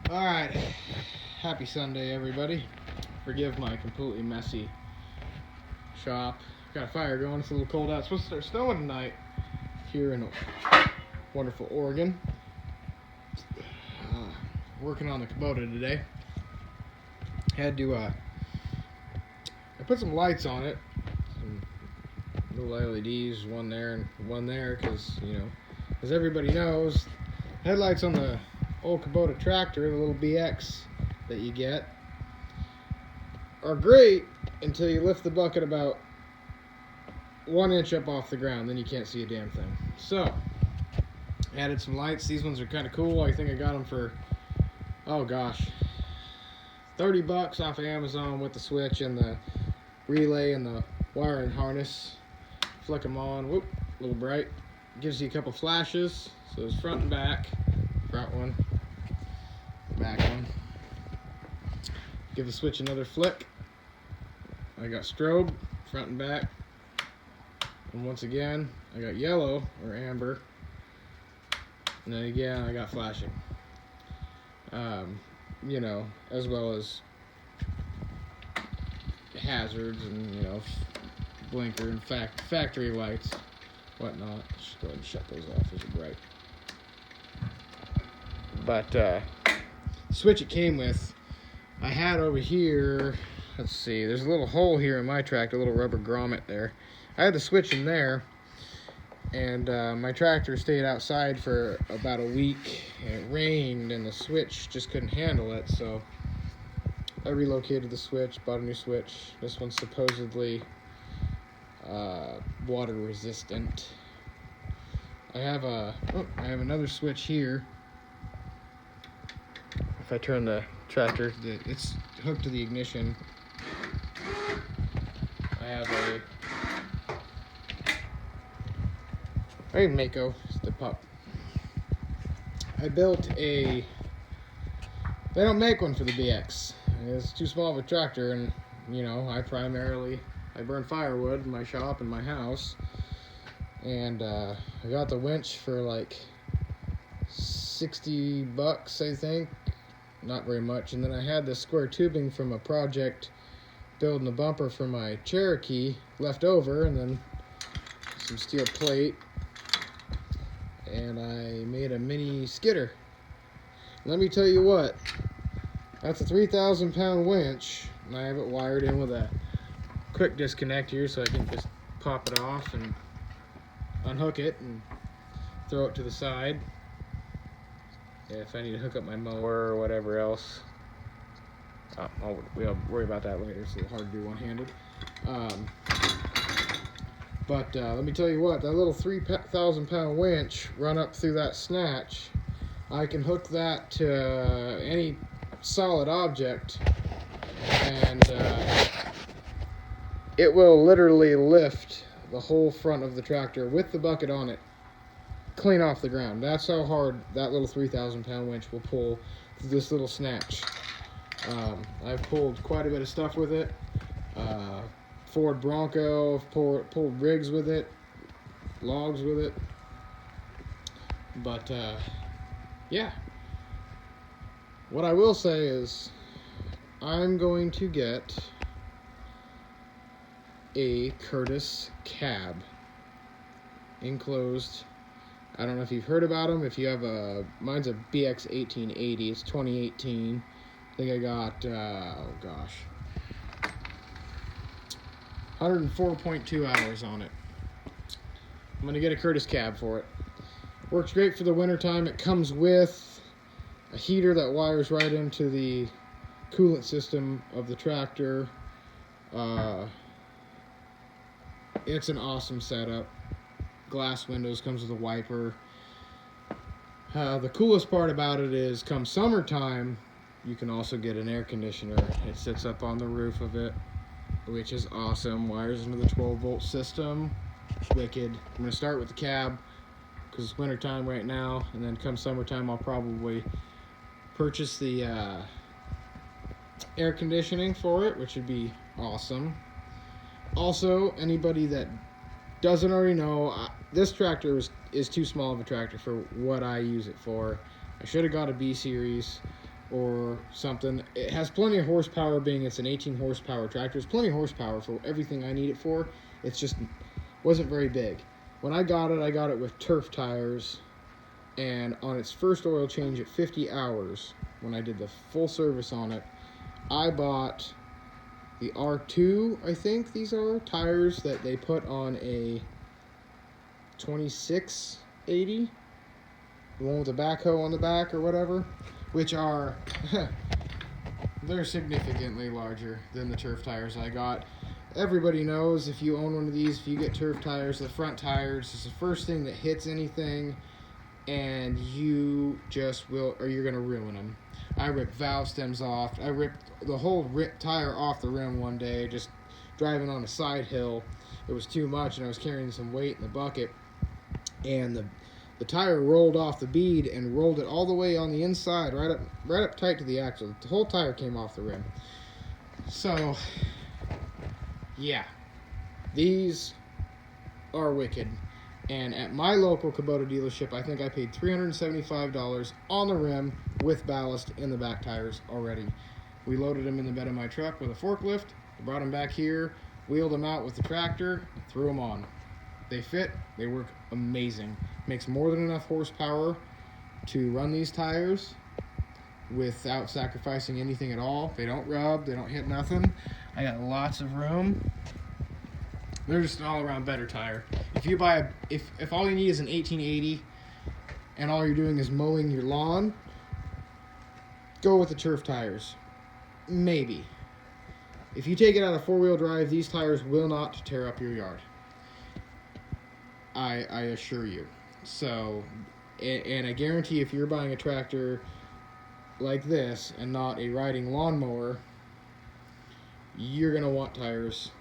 Alright, happy Sunday everybody. Forgive my completely messy shop. Got a fire going, it's a little cold out. It's supposed to start snowing tonight here in wonderful Oregon. Working on the Kubota today. Had to, I put some lights on it. Some little LEDs, one there and one there, because, as everybody knows, headlights on the old Kubota tractor, the little BX that you get, are great until you lift the bucket about 1 inch up off the ground. Then you can't see a damn thing. So, added some lights. These ones are kind of cool. I think I got them for, oh gosh, $30 off of Amazon with the switch and the relay and the wiring harness. Flick them on. Whoop, a little bright. Gives you a couple flashes. So it's front and back. Front one, back one. Give the switch another flick. I got strobe, front and back. And once again, I got yellow or amber. And then again, I got flashing. As well as hazards and, blinker and factory lights, whatnot. Just go ahead and shut those off as they're bright. But the switch it came with, I had over here, let's see, there's a little hole here in my tractor, a little rubber grommet there. I had the switch in there, and my tractor stayed outside for about a week, and it rained, and the switch just couldn't handle it, so I relocated the switch, bought a new switch. This one's supposedly water resistant. I have another switch here. If I turn the tractor, it's hooked to the ignition. I have Mako, it's the pup. I built they don't make one for the BX. It's too small of a tractor, and I burn firewood in my shop and my house, and I got the winch for like $60, I think. Not very much. And then I had this square tubing from a project building a bumper for my Cherokee left over, and then some steel plate, and I made a mini skidder. Let me tell you what, that's a 3,000 pound winch, and I have it wired in with a quick disconnect here, so I can just pop it off and unhook it and throw it to the side. If I need to hook up my mower or whatever else, we'll worry about that later. It's a little hard to do one-handed. But let me tell you what, that little 3,000 pound winch run up through that snatch, I can hook that to any solid object, and it will literally lift the whole front of the tractor with the bucket on it clean off the ground. That's how hard that little 3,000 pound winch will pull this little snatch. I've pulled quite a bit of stuff with it. Ford Bronco, I've pulled rigs with it, logs with it. But yeah, what I will say is I'm going to get a Curtis cab enclosed. I don't know if you've heard about them. If you have mine's a BX 1880. It's 2018. I think I got, 104.2 hours on it. I'm going to get a Curtis cab for it. Works great for the wintertime. It comes with a heater that wires right into the coolant system of the tractor. It's an awesome setup. Glass windows, comes with a wiper. The coolest part about it is come summertime, you can also get an air conditioner. It sits up on the roof of it, which is awesome. Wires into the 12-volt system. Wicked. I'm going to start with the cab because it's wintertime right now, and then come summertime I'll probably purchase the air conditioning for it, which would be awesome. Also, anybody that doesn't already know, this tractor is too small of a tractor for what I use it for. I should have got a B series. or something. It has plenty of horsepower, being it's an 18 horsepower tractor. It's plenty of horsepower for everything I need it for. It's just wasn't very big. When I got it with turf tires, and on its first oil change at 50 hours, when I did the full service on it, I bought the R2, I think these are, tires that they put on a 2680, the one with the backhoe on the back or whatever, which are, they're significantly larger than the turf tires I got. Everybody knows if you own one of these, if you get turf tires, the front tires is the first thing that hits anything, and you just will, or you're going to ruin them. I ripped valve stems off. I ripped the whole tire off the rim one day, just driving on a side hill. It was too much, and I was carrying some weight in the bucket, and the tire rolled off the bead and rolled it all the way on the inside, right up tight to the axle. The whole tire came off the rim. So, yeah, these are wicked. And at my local Kubota dealership, I think I paid $375 on the rim with ballast in the back tires already. We loaded them in the bed of my truck with a forklift, brought them back here, wheeled them out with the tractor, threw them on. They fit, they work amazing. Makes more than enough horsepower to run these tires without sacrificing anything at all. They don't rub, they don't hit nothing. I got lots of room. They're just an all-around better tire. If you buy if all you need is an 1880 and all you're doing is mowing your lawn, go with the turf tires. Maybe. If you take it out of four-wheel drive, these tires will not tear up your yard. I assure you. So, and I guarantee if you're buying a tractor like this and not a riding lawnmower, you're going to want tires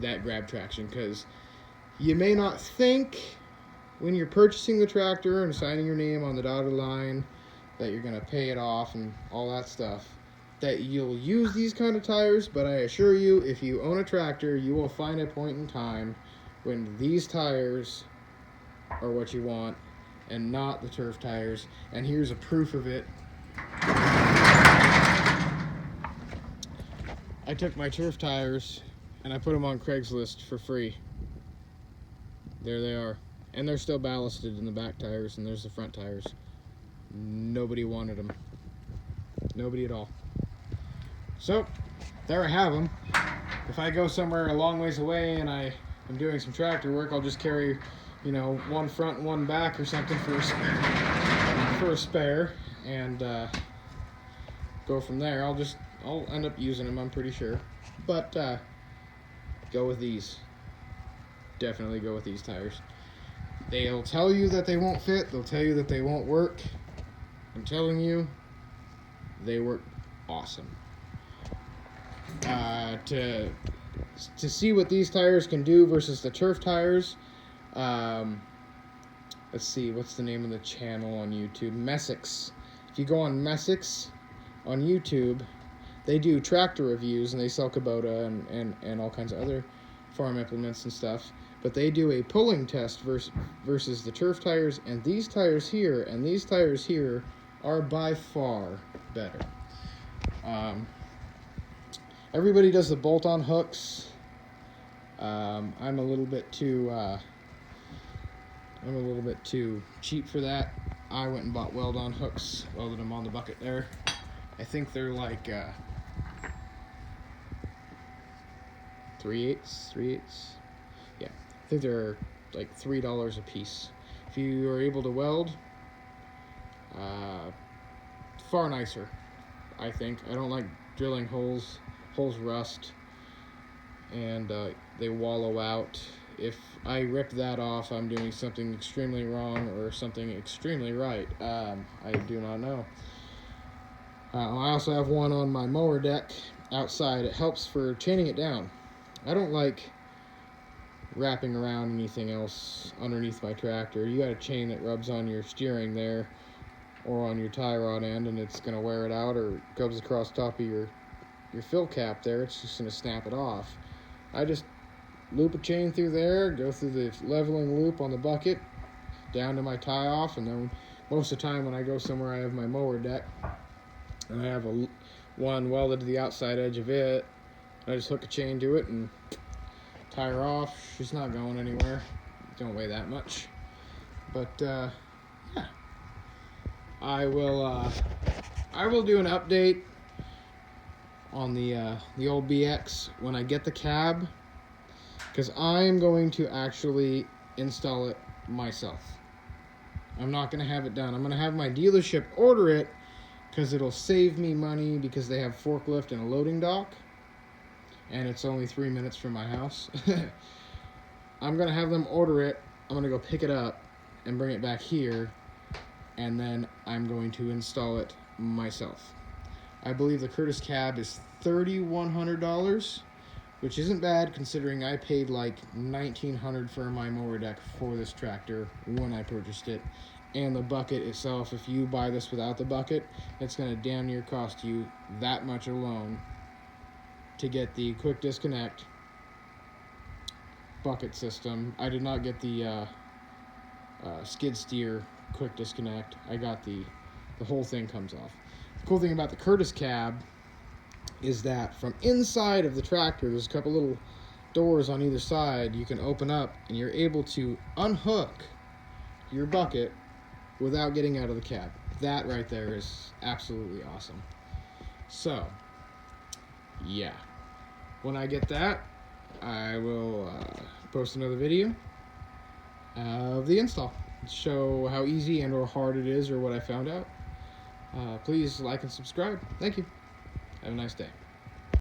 that grab traction, because you may not think when you're purchasing the tractor and signing your name on the dotted line that you're going to pay it off and all that stuff, that you'll use these kind of tires, but I assure you, if you own a tractor, you will find a point in time when these tires are what you want and not the turf tires. And here's a proof of it. I took my turf tires and I put them on Craigslist for free. There they are. And they're still ballasted in the back tires, and there's the front tires. Nobody wanted them. Nobody at all. So, there I have them. If I go somewhere a long ways away and I am doing some tractor work, I'll just carry, one front and one back or something for a spare, and go from there. I'll end up using them, I'm pretty sure. But, go with these. Definitely go with these tires. They'll tell you that they won't fit. They'll tell you that they won't work. I'm telling you, they work awesome. To see what these tires can do versus the turf tires, let's see, what's the name of the channel on YouTube? Messick's. If you go on Messick's on YouTube, they do tractor reviews, and they sell Kubota and all kinds of other farm implements and stuff. But they do a pulling test versus the turf tires, and these tires here and these tires here are by far better. Everybody does the bolt-on hooks. I'm a little bit too cheap for that. I went and bought weld-on hooks, welded them on the bucket there. I think they're like 3/8. Yeah, I think they're like $3 a piece. If you are able to weld, far nicer, I think. I don't like drilling holes. Holes rust, and they wallow out. If I rip that off, I'm doing something extremely wrong or something extremely right. I do not know. I also have one on my mower deck outside. It helps for chaining it down. I don't like wrapping around anything else underneath my tractor. You got a chain that rubs on your steering there or on your tie rod end, and it's going to wear it out, or it goes across the top of your fill cap there. It's just going to snap it off. I just loop a chain through there, go through the leveling loop on the bucket, down to my tie off, and then most of the time when I go somewhere I have my mower deck, And I have one welded to the outside edge of it. I just hook a chain to it and tie her off. She's not going anywhere. Don't weigh that much. But yeah, I will do an update on the old BX when I get the cab, because I'm going to actually install it myself. I'm not going to have it done. I'm going to have my dealership order it, because it'll save me money, because they have forklift and a loading dock, and it's only 3 minutes from my house. I'm going to have them order it. I'm going to go pick it up and bring it back here, and then I'm going to install it myself. I believe the Curtis cab is $3,100, which isn't bad considering I paid like $1,900 for my mower deck for this tractor when I purchased it. And the bucket itself, if you buy this without the bucket, it's going to damn near cost you that much alone to get the quick disconnect bucket system. I did not get the skid steer quick disconnect. I got the whole thing comes off. The cool thing about the Curtis cab is that from inside of the tractor, there's a couple little doors on either side you can open up, and you're able to unhook your bucket without getting out of the cab. That right there is absolutely awesome. So, yeah. When I get that, I will post another video of the install. Show how easy and or hard it is, or what I found out. Please like and subscribe. Thank you. Have a nice day.